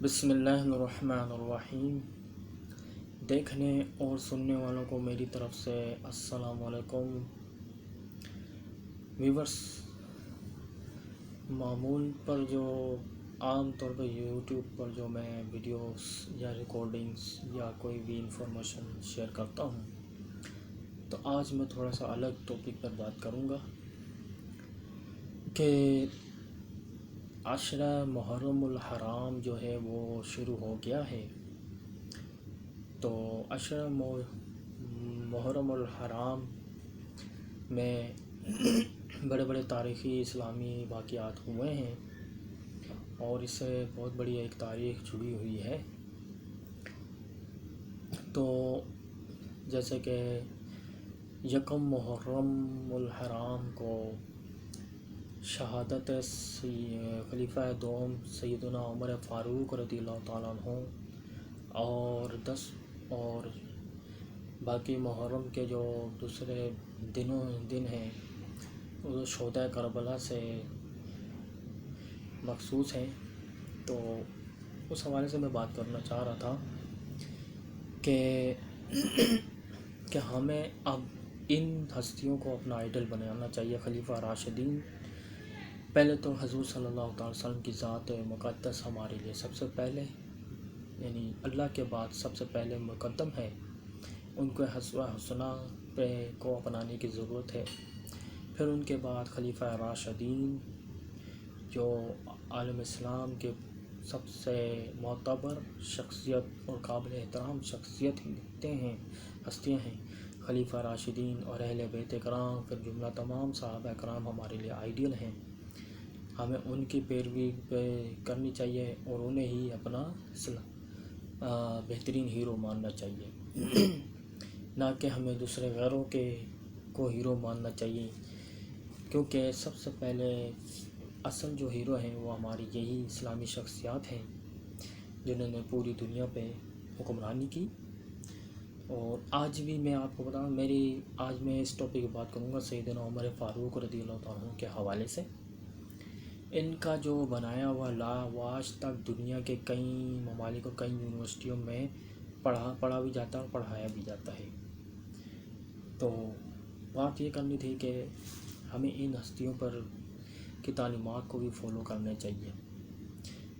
بسم اللہ الرحمن الرحیم۔ دیکھنے اور سننے والوں کو میری طرف سے السلام علیکم۔ ویورس، معمول پر جو عام طور پر یوٹیوب پر جو میں ویڈیوز یا ریکارڈنگز یا کوئی بھی انفارمیشن شیئر کرتا ہوں، تو آج میں تھوڑا سا الگ ٹاپک پر بات کروں گا کہ عشرہ محرم الحرام جو ہے وہ شروع ہو گیا ہے۔ تو عشرہ محرم الحرام میں بڑے بڑے تاریخی اسلامی واقعات ہوئے ہیں اور اس سے بہت بڑی ایک تاریخ جڑی ہوئی ہے۔ تو جیسے کہ یکم محرم الحرام کو شہادت خلیفہ دوم سیدنا عمر فاروق رضی اللہ تعالیٰ عنہ اور باقی محرم کے جو دوسرے دن ہیں وہ شہداء کربلا سے مخصوص ہیں۔ تو اس حوالے سے میں بات کرنا چاہ رہا تھا کہ ہمیں اب ان ہستیوں کو اپنا آئیڈل بنانا چاہیے۔ خلیفہ راشدین پہلے تو حضور صلی اللہ تعالی وسلم کی ذات مقدس ہمارے لیے سب سے پہلے، یعنی اللہ کے بعد سب سے پہلے مقدم ہے۔ ان کو اسوہ حسنہ کو اپنانے کی ضرورت ہے۔ پھر ان کے بعد خلیفہ راشدین جو عالم اسلام کے سب سے معتبر شخصیت اور قابل احترام ہستیاں ہیں، خلیفہ راشدین اور اہل بیت کرام، پھر جملہ تمام صحابہ کرام ہمارے لیے آئیڈیل ہیں۔ ہمیں ان کی پیروی کرنی چاہیے اور انہیں ہی اپنا بہترین ہیرو ماننا چاہیے، نہ کہ ہمیں دوسرے غیروں کو ہیرو ماننا چاہیے، کیونکہ سب سے پہلے اصل جو ہیرو ہیں وہ ہماری یہی اسلامی شخصیات ہیں جنہوں نے پوری دنیا پہ حکمرانی کی۔ اور آج بھی میں آپ کو بتاؤں، آج میں اس ٹاپک کی بات کروں گا سیدنا عمر فاروق رضی اللہ تعالیٰ عنہ کے حوالے سے۔ ان کا جو بنایا ہوا لا وہ آج تک دنیا کے کئی ممالک اور کئی یونیورسٹیوں میں پڑھا بھی جاتا ہے اور پڑھایا بھی جاتا ہے۔ تو بات یہ کرنی تھی کہ ہمیں ان ہستیوں پر کی تعلیمات کو بھی فالو کرنا چاہیے،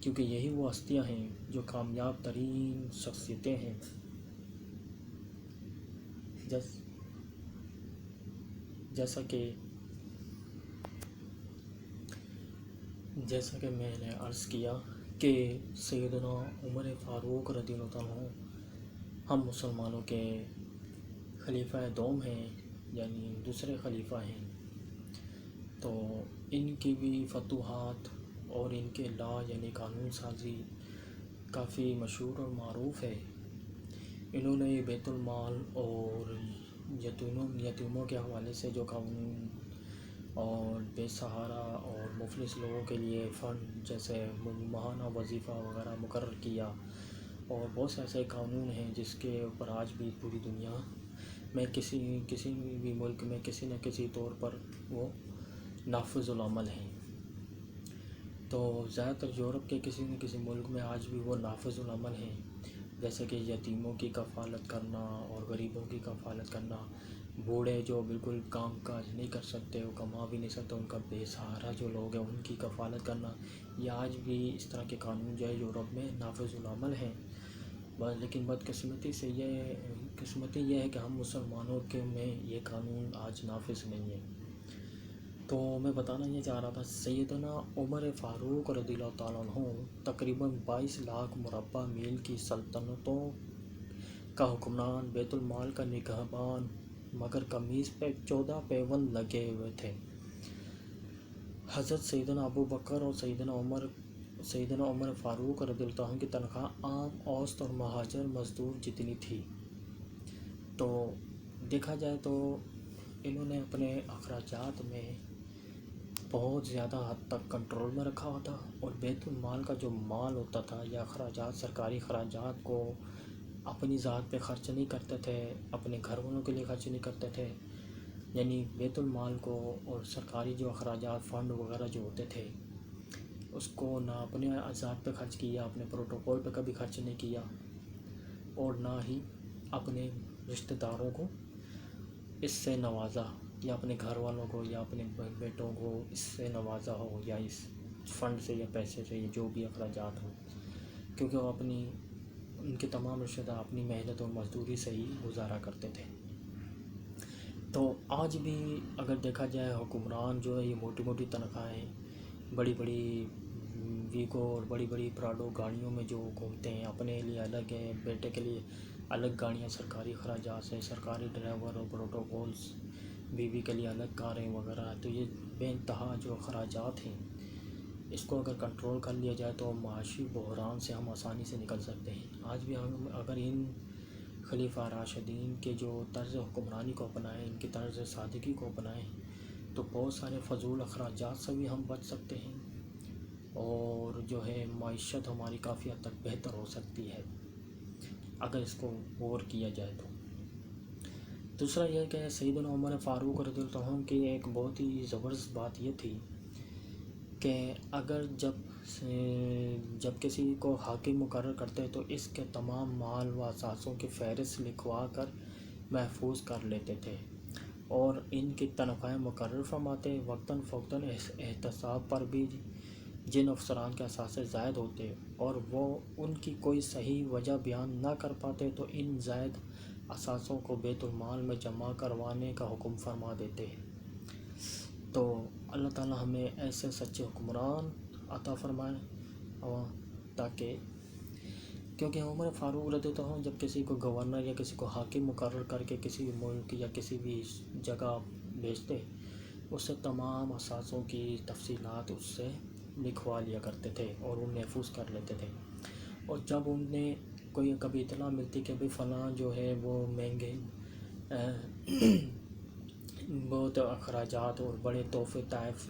کیونکہ یہی وہ ہستیاں ہیں جو کامیاب ترین شخصیتیں ہیں۔ جیسا کہ میں نے عرض کیا کہ سیدنا عمر فاروق رضی اللہ عنہ ہم مسلمانوں کے خلیفہ دوم ہیں، یعنی دوسرے خلیفہ ہیں۔ تو ان کی بھی فتوحات اور ان کے لا یعنی قانون سازی کافی مشہور اور معروف ہے۔ انہوں نے بیت المال اور یتیموں کے حوالے سے جو قانون اور بے سہارا اور مفلس لوگوں کے لیے فنڈ جیسے ماہانہ وظیفہ وغیرہ مقرر کیا، اور بہت سے ایسے قانون ہیں جس کے اوپر آج بھی پوری دنیا میں کسی بھی ملک میں کسی نہ کسی طور پر وہ نافذ العمل ہیں۔ تو زیادہ تر یورپ کے کسی نہ کسی ملک میں آج بھی وہ نافذ العمل ہیں، جیسے کہ یتیموں کی کفالت کرنا اور غریبوں کی کفالت کرنا، بوڑھے جو بالکل کام کاج نہیں کر سکتے، وہ کما بھی نہیں سکتے، ان کا بے سہارا جو لوگ ہیں ان کی کفالت کرنا، یہ آج بھی اس طرح کے قانون جو ہے یورپ میں نافذ العمل ہیں۔ لیکن بدقسمتی یہ ہے کہ ہم مسلمانوں کے میں یہ قانون آج نافذ نہیں ہے۔ تو میں بتانا یہ چاہ رہا تھا، سیدنا عمر فاروق رضی اللہ تعالیٰ عنہ تقریباً 22 لاکھ مربع میل کی سلطنتوں کا حکمران، بیت المال کا نگہبان، مگر قمیص پہ 14 پیوند لگے ہوئے تھے۔ حضرت سیدنا ابو بکر اور سیدنا عمر فاروق رضی اللہ عنہ کی تنخواہ عام اوسط اور مہاجر مزدور جتنی تھی۔ تو دیکھا جائے تو انہوں نے اپنے اخراجات میں بہت زیادہ حد تک کنٹرول میں رکھا ہوا تھا، اور بیت المال کا جو مال ہوتا تھا یا اخراجات، سرکاری اخراجات کو اپنی ذات پہ خرچ نہیں کرتے تھے، اپنے گھر والوں کے لیے خرچ نہیں کرتے تھے، یعنی بیت المال کو اور سرکاری جو اخراجات فنڈ وغیرہ جو ہوتے تھے اس کو نہ اپنے ذات پہ خرچ کیا، اپنے پروٹوکول پہ کبھی خرچ نہیں کیا، اور نہ ہی اپنے رشتہ داروں کو اس سے نوازا، یا اپنے گھر والوں کو یا اپنے بیٹوں کو اس سے نوازا ہو، یا اس فنڈ سے یا پیسے سے یا جو بھی اخراجات ہوں، کیونکہ وہ ان کے تمام رشتہ دار اپنی محنت اور مزدوری سے ہی گزارا کرتے تھے۔ تو آج بھی اگر دیکھا جائے حکمران جو ہے یہ موٹی موٹی تنخواہیں، بڑی بڑی ویگو اور بڑی بڑی پراڈو گاڑیوں میں جو گھومتے ہیں، اپنے لیے الگ ہے، بیٹے کے لیے الگ گاڑیاں، سرکاری اخراجات سے، سرکاری ڈرائیور اور پروٹوکولز، بیوی کے لیے الگ کاریں وغیرہ، تو یہ بے انتہا جو اخراجات ہیں، اس کو اگر کنٹرول کر لیا جائے تو معاشی بحران سے ہم آسانی سے نکل سکتے ہیں۔ آج بھی ہم اگر ان خلیفہ راشدین کے جو طرز حکمرانی کو اپنائیں، ان کی طرز سادگی کو اپنائیں، تو بہت سارے فضول اخراجات سے بھی ہم بچ سکتے ہیں، اور جو ہے معیشت ہماری کافی حد تک بہتر ہو سکتی ہے اگر اس کو غور کیا جائے تو۔ دوسرا یہ کہ سیدنا عمر فاروق رضی اللہ عنہ کی ایک بہت ہی زبردست بات یہ تھی کہ اگر جب کسی کو حاکم مقرر کرتے تو اس کے تمام مال و اثاثوں کی فہرست لکھوا کر محفوظ کر لیتے تھے، اور ان کی تنخواہیں مقرر فرماتے، وقتاً فوقتاً احتساب پر بھی جن افسران کے اثاثے زائد ہوتے اور وہ ان کی کوئی صحیح وجہ بیان نہ کر پاتے تو ان زائد اثاثوں کو بیت المال میں جمع کروانے کا حکم فرما دیتے۔ تو اللہ تعالیٰ ہمیں ایسے سچے حکمران عطا فرمائے، تاکہ کیونکہ عمر فاروق رضی اللہ عنہ جب کسی کو گورنر یا کسی کو حاکم مقرر کر کے کسی ملک یا کسی بھی جگہ بھیجتے، اس سے تمام اثاثوں کی تفصیلات اس سے لکھوا لیا کرتے تھے اور وہ محفوظ کر لیتے تھے، اور جب انہیں کوئی کبھی اطلاع ملتی کہ بھئی فلاں جو ہے وہ مہنگے بہت اخراجات اور بڑے تحفے تحائف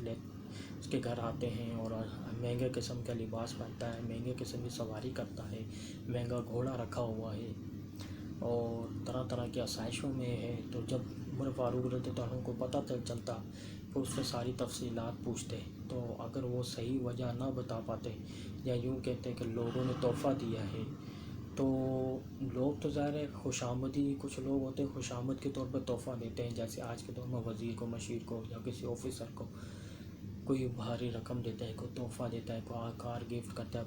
اس کے گھر آتے ہیں، اور مہنگے قسم کا لباس پہنتا ہے، مہنگے قسم کی سواری کرتا ہے، مہنگا گھوڑا رکھا ہوا ہے، اور طرح طرح کی آسائشوں میں ہے، تو جب عمر فاروق رضی اللہ عنہ کو پتہ چلتا تو اس سے ساری تفصیلات پوچھتے، تو اگر وہ صحیح وجہ نہ بتا پاتے، یا یوں کہتے کہ لوگوں نے تحفہ دیا ہے، تو لوگ تو ظاہر ہے خوش آمدی، کچھ لوگ ہوتے ہیں خوش آمد کے طور پہ تحفہ دیتے ہیں، جیسے آج کے دور میں وزیر کو، مشیر کو، یا کسی آفیسر کو کوئی بھاری رقم دیتا ہے، کوئی تحفہ دیتا ہے، کوئی کار گفٹ کرتا ہے،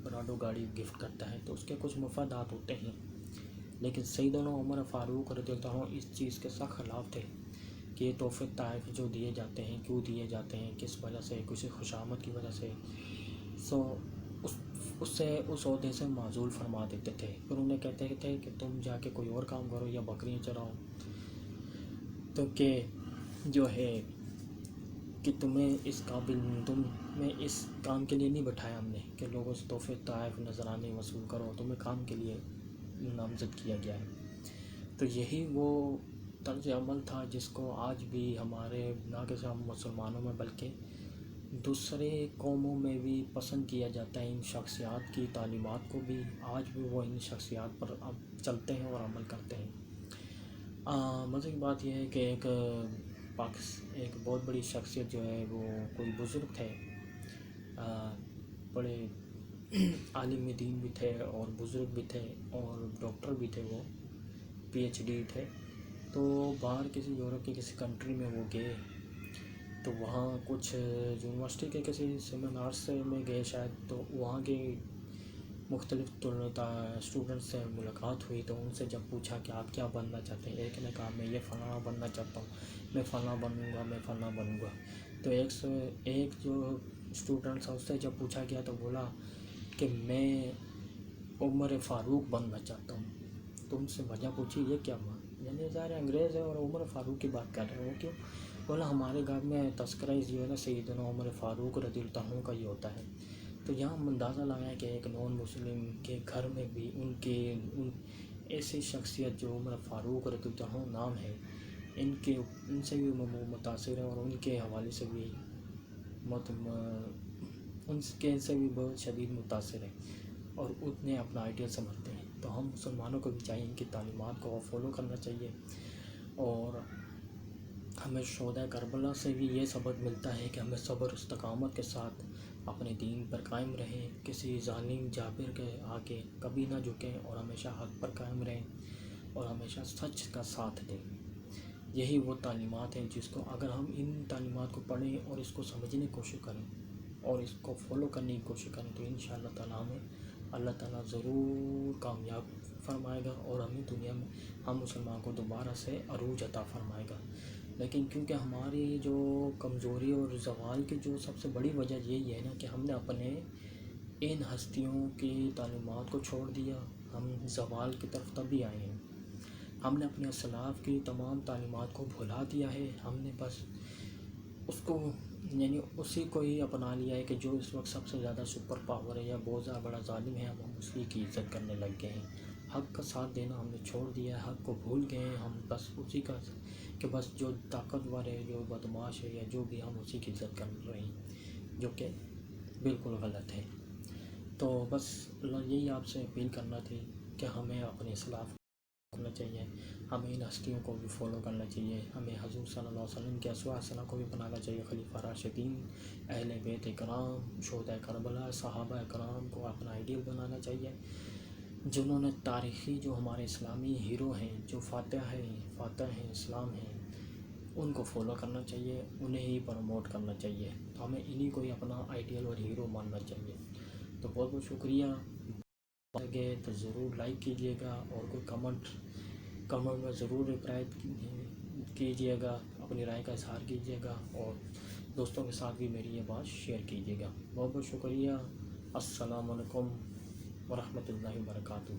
پراڈو گاڑی گفٹ کرتا ہے، تو اس کے کچھ مفادات ہوتے ہیں، لیکن سیدنا عمر فاروق رضی اللہ عنہ اس چیز کے سخت خلاف تھے کہ یہ تحفے تحائف جو دیے جاتے ہیں، کیوں دیے جاتے ہیں، کس وجہ سے، کسی خوش آمد کی وجہ سے، اس عہدے سے معزول فرما دیتے تھے، پھر انہیں کہتے تھے کہ تم جا کے کوئی اور کام کرو یا بکریاں چراؤ، تو کہ جو ہے کہ تمہیں اس کام کے لیے نہیں بٹھایا ہم نے کہ لوگوں سے تحفے تحائف نذرانے وصول کرو، تمہیں کام کے لیے نامزد کیا گیا ہے۔ تو یہی وہ طرز عمل تھا جس کو آج بھی ہمارے نہ کہ ہم مسلمانوں میں بلکہ دوسرے قوموں میں بھی پسند کیا جاتا ہے، ان شخصیات کی تعلیمات کو بھی آج بھی وہ ان شخصیات پر اب چلتے ہیں اور عمل کرتے ہیں۔ مزے کی بات یہ ہے کہ ایک بہت بڑی شخصیت جو ہے وہ کوئی بزرگ تھے، بڑے عالم دین بھی تھے اور بزرگ بھی تھے اور ڈاکٹر بھی تھے، وہ PhD تھے، تو باہر کسی یورپ کے کسی کنٹری میں وہ گئے، تو وہاں کچھ یونیورسٹی کے کسی سیمینار میں گئے شاید، تو وہاں کے مختلف اسٹوڈنٹس سے ملاقات ہوئی، تو ان سے جب پوچھا کہ آپ کیا بننا چاہتے ہیں، ایک نے کہا میں یہ فلاں بننا چاہتا ہوں، میں فلاں بنوں گا، میں فلاں بنوں گا، تو ایک جو اسٹوڈنٹ تھا اس سے جب پوچھا گیا تو بولا کہ میں عمر فاروق بننا چاہتا ہوں، تو ان سے وجہ پوچھی یہ کیا ہوا، یعنی ظاہر انگریز ہے اور عمر فاروق کی بات کر رہے ہیں، وہ کیوں؟ بولا ہمارے گھر میں تذکرہ جو ہے نا سیدنا عمر فاروق رضی اللہ عنہ کا یہ ہوتا ہے، تو یہاں ہم اندازہ لگائیں کہ ایک نان مسلم کے گھر میں بھی ان ایسی شخصیت جو عمر فاروق رضی اللہ عنہ نام ہے، ان سے بھی متاثر ہیں، اور ان کے حوالے سے بھی ان سے بھی بہت شدید متاثر ہیں، اور اتنے اپنا آئیڈیل سمجھتے ہیں، تو ہم مسلمانوں کو بھی چاہیے ان کی تعلیمات کو فالو کرنا چاہیے، اور ہمیں شہدائے کربلا سے بھی یہ سبق ملتا ہے کہ ہمیں صبر و استقامت کے ساتھ اپنے دین پر قائم رہیں، کسی ظالم جابر کے آگے کبھی نہ جھکیں اور ہمیشہ حق پر قائم رہیں اور ہمیشہ سچ کا ساتھ دیں۔ یہی وہ تعلیمات ہیں جس کو اگر ہم ان تعلیمات کو پڑھیں اور اس کو سمجھنے کی کوشش کریں اور اس کو فالو کرنے کی کوشش کریں تو انشاءاللہ تعالیٰ ہمیں اللہ تعالیٰ ضرور کامیاب فرمائے گا اور ہمیں دنیا میں ہم مسلمان کو دوبارہ سے عروج عطا فرمائے گا۔ لیکن کیونکہ ہماری جو کمزوری اور زوال کی جو سب سے بڑی وجہ یہی ہے نا کہ ہم نے اپنے ان ہستیوں کی تعلیمات کو چھوڑ دیا، ہم زوال کی طرف تبھی آئے ہیں۔ ہم نے اپنے اسلاف کی تمام تعلیمات کو بھلا دیا ہے، ہم نے بس اس کو یعنی اسی کو ہی اپنا لیا ہے کہ جو اس وقت سب سے زیادہ سپر پاور ہے یا بہت زیادہ بڑا ظالم ہے، ہم اسی کی عزت کرنے لگ گئے ہیں۔ حق کا ساتھ دینا ہم نے چھوڑ دیا ہے، حق کو بھول گئے ہیں، ہم بس اسی کا کہ بس جو طاقتور ہے، جو بدماش ہے یا جو بھی، ہم اسی کی عزت کر رہے ہیں، جو کہ بالکل غلط ہے۔ تو بس یہی آپ سے اپیل کرنا تھی کہ ہمیں اپنے اسلاف کرنا چاہیے، ہمیں ان ہستیوں کو بھی فالو کرنا چاہیے، ہمیں حضور صلی اللہ علیہ وسلم کے اسوہ حسنہ کو بھی بنانا چاہیے، خلیفہ راشدین، اہل بیت کرام، شہداء کربلا، صحابہ کرام کو اپنا آئیڈیل بنانا چاہیے، جنہوں نے تاریخی جو ہمارے اسلامی ہیرو ہیں، جو فاتح ہیں اسلام ہیں، ان کو فالو کرنا چاہیے، انہیں ہی پروموٹ کرنا چاہیے، تو ہمیں انہی کو ہی اپنا آئیڈیل اور ہیرو ماننا چاہیے۔ تو بہت بہت شکریہ، لگے تو ضرور لائک کیجیے گا اور کوئی کمنٹ میں ضرور رپلائی کیجیے گا، اپنی رائے کا اظہار کیجیے گا اور دوستوں کے ساتھ بھی میری یہ بات شیئر کیجیے گا۔ بہت بہت شکریہ۔ السلام علیکم ورحمۃ اللہ وبرکاتہ۔